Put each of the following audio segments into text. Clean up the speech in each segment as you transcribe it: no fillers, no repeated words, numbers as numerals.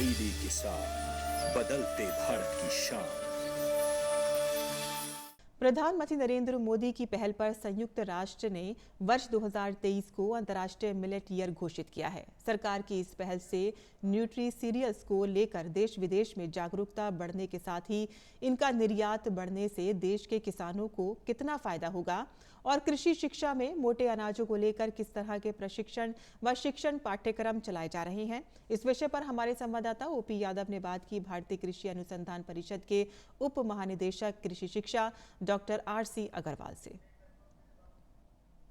DD किसान, बदलते भारत की शान। प्रधानमंत्री नरेंद्र मोदी की पहल पर संयुक्त राष्ट्र ने वर्ष 2023 को अंतर्राष्ट्रीय मिलेट ईयर घोषित किया है। सरकार की इस पहल से न्यूट्री सीरियल्स को लेकर देश विदेश में जागरूकता बढ़ने के साथ ही इनका निर्यात बढ़ने से देश के किसानों को कितना फायदा होगा और कृषि शिक्षा में मोटे अनाजों को लेकर किस तरह के प्रशिक्षण व शिक्षण पाठ्यक्रम चलाए जा रहे हैं, इस विषय पर हमारे संवाददाता ओपी यादव ने बात की भारतीय कृषि अनुसंधान परिषद के उप महानिदेशक कृषि शिक्षा डॉक्टर आरसी अग्रवाल से।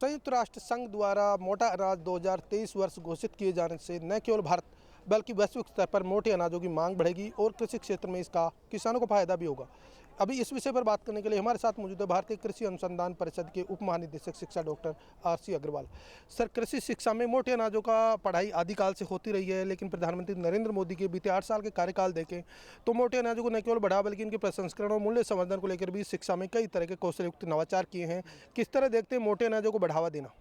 संयुक्त राष्ट्र संघ द्वारा मोटा अनाज 2023 वर्ष घोषित किए जाने से न केवल भारत बल्कि वैश्विक स्तर पर मोटे अनाजों की मांग बढ़ेगी और कृषि क्षेत्र में इसका किसानों को फायदा भी होगा। अभी इस विषय पर बात करने के लिए हमारे साथ मौजूद है भारतीय कृषि अनुसंधान परिषद के उप महानिदेशक शिक्षा डॉक्टर आरसी अग्रवाल। सर, कृषि शिक्षा में मोटे अनाजों का पढ़ाई आदिकाल से होती रही है, लेकिन प्रधानमंत्री नरेंद्र मोदी के बीते 8 साल के कार्यकाल देखें तो मोटे अनाजों को न केवल बढ़ा बल्कि इनके प्रसंस्करण और मूल्य संवर्धन को लेकर भी शिक्षा में कई तरह के कौशलयुक्त नवाचार किए हैं। किस तरह देखते हैं मोटे अनाजों को बढ़ावा देना?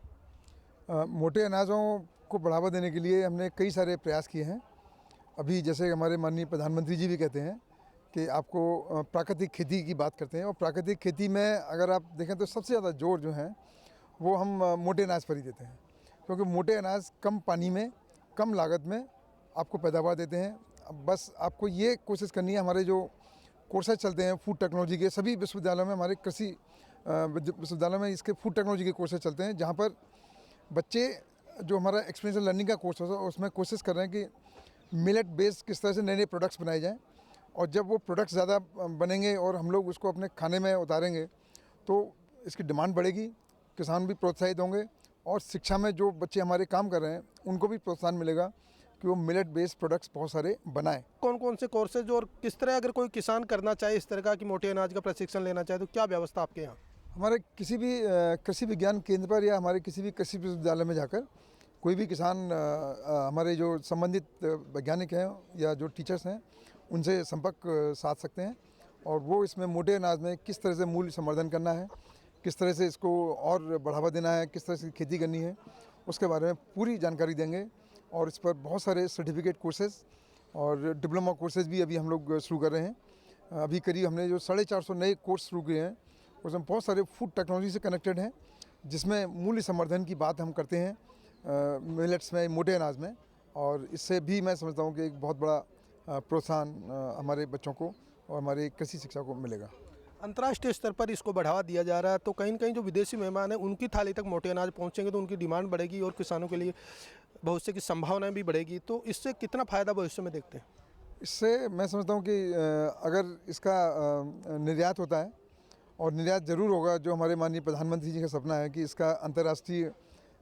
मोटे अनाजों को बढ़ावा देने के लिए हमने कई सारे प्रयास किए हैं। अभी जैसे हमारे माननीय प्रधानमंत्री जी भी कहते हैं कि आपको प्राकृतिक खेती की बात करते हैं, और प्राकृतिक खेती में अगर आप देखें तो सबसे ज़्यादा जोर जो है वो हम मोटे अनाज पर ही देते हैं, क्योंकि मोटे अनाज कम पानी में कम लागत में आपको पैदावार देते हैं। बस आपको ये कोशिश करनी है। हमारे जो कोर्सेज चलते हैं फूड टेक्नोलॉजी के, सभी विश्वविद्यालयों में, हमारे कृषि विश्वविद्यालयों में इसके फूड टेक्नोलॉजी के कोर्सेज चलते हैं, जहाँ पर बच्चे जो हमारा एक्सपीरियंशियल लर्निंग का कोर्स होता है उसमें कोशिश कर रहे हैं कि मिलेट बेस्ड किस तरह से नए नए प्रोडक्ट्स बनाए जाएं, और जब वो प्रोडक्ट्स ज़्यादा बनेंगे और हम लोग उसको अपने खाने में उतारेंगे तो इसकी डिमांड बढ़ेगी, किसान भी प्रोत्साहित होंगे, और शिक्षा में जो बच्चे हमारे काम कर रहे हैं उनको भी प्रोत्साहन मिलेगा कि वो मिलेट बेस्ड प्रोडक्ट्स बहुत सारे बनाएं। कौन कौन से कोर्सेज और किस तरह, अगर कोई किसान करना चाहे इस तरह का कि मोटे अनाज का प्रशिक्षण लेना चाहे, तो क्या व्यवस्था आपके यहाँ? हमारे किसी भी कृषि विज्ञान केंद्र पर या हमारे किसी भी कृषि विश्वविद्यालय में जाकर कोई भी किसान हमारे जो संबंधित वैज्ञानिक हैं या जो टीचर्स हैं उनसे संपर्क साध सकते हैं, और वो इसमें मोटे अनाज में किस तरह से मूल्य संवर्धन करना है, किस तरह से इसको और बढ़ावा देना है, किस तरह से खेती करनी है, उसके बारे में पूरी जानकारी देंगे। और इस पर बहुत सारे सर्टिफिकेट कोर्सेज और डिप्लोमा कोर्सेज भी अभी हम लोग शुरू कर रहे हैं। अभी करीब हमने जो 450 नए कोर्स शुरू किए हैं उसमें बहुत सारे फूड टेक्नोलॉजी से कनेक्टेड हैं, जिसमें मूल्य संवर्धन की बात हम करते हैं मिलेट्स में, मोटे अनाज में, और इससे भी मैं समझता हूँ कि एक बहुत बड़ा प्रोत्साहन हमारे बच्चों को और हमारे कृषि शिक्षा को मिलेगा। अंतर्राष्ट्रीय स्तर पर इसको बढ़ावा दिया जा रहा है, तो कहीं न कहीं जो विदेशी मेहमान हैं उनकी थाली तक मोटे अनाज पहुँचेंगे तो उनकी डिमांड बढ़ेगी और किसानों के लिए भविष्य की संभावनाएं भी बढ़ेगी। तो इससे कितना फ़ायदा भविष्य में देखते हैं? इससे मैं समझता हूँ कि अगर इसका निर्यात होता है, और निर्यात ज़रूर होगा, जो हमारे माननीय प्रधानमंत्री जी का सपना है कि इसका अंतर्राष्ट्रीय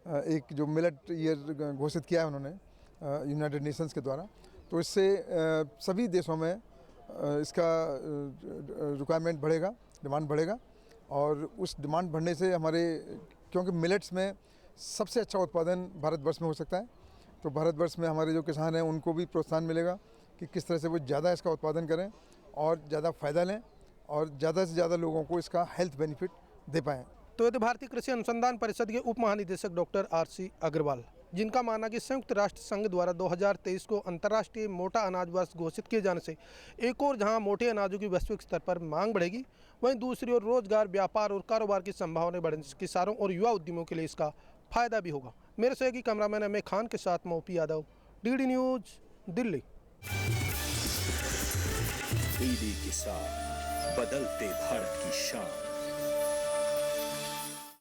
एक जो मिलेट ईयर घोषित किया है उन्होंने यूनाइटेड नेशंस के द्वारा, तो इससे सभी देशों में इसका रिक्वायरमेंट बढ़ेगा, डिमांड बढ़ेगा, और उस डिमांड बढ़ने से हमारे, क्योंकि मिलेट्स में सबसे अच्छा उत्पादन भारतवर्ष में हो सकता है, तो भारतवर्ष में हमारे जो किसान हैं उनको भी प्रोत्साहन मिलेगा कि किस तरह से वो ज़्यादा इसका उत्पादन करें और ज़्यादा फ़ायदा लें और ज़्यादा से ज़्यादा लोगों को इसका हेल्थ बेनिफिट दे पाएँ। तो ये भारतीय कृषि अनुसंधान परिषद के उप महानिदेशक डॉक्टर आरसी अग्रवाल, जिनका मानना कि संयुक्त राष्ट्र संघ द्वारा 2023 को अंतर्राष्ट्रीय मोटा अनाज वर्ष घोषित किए जाने से एक और जहां मोटे अनाजों की वैश्विक स्तर पर मांग बढ़ेगी, वहीं दूसरी ओर रोजगार, व्यापार और कारोबार की संभावनाएं बढ़ने से किसानों और युवा उद्यमियों के लिए इसका फायदा भी होगा। मेरे सहयोगी कैमरामैन एम ए खान के साथ OP Yadav, DD news, Delhi. DD किसान, बदलते भारत की शान।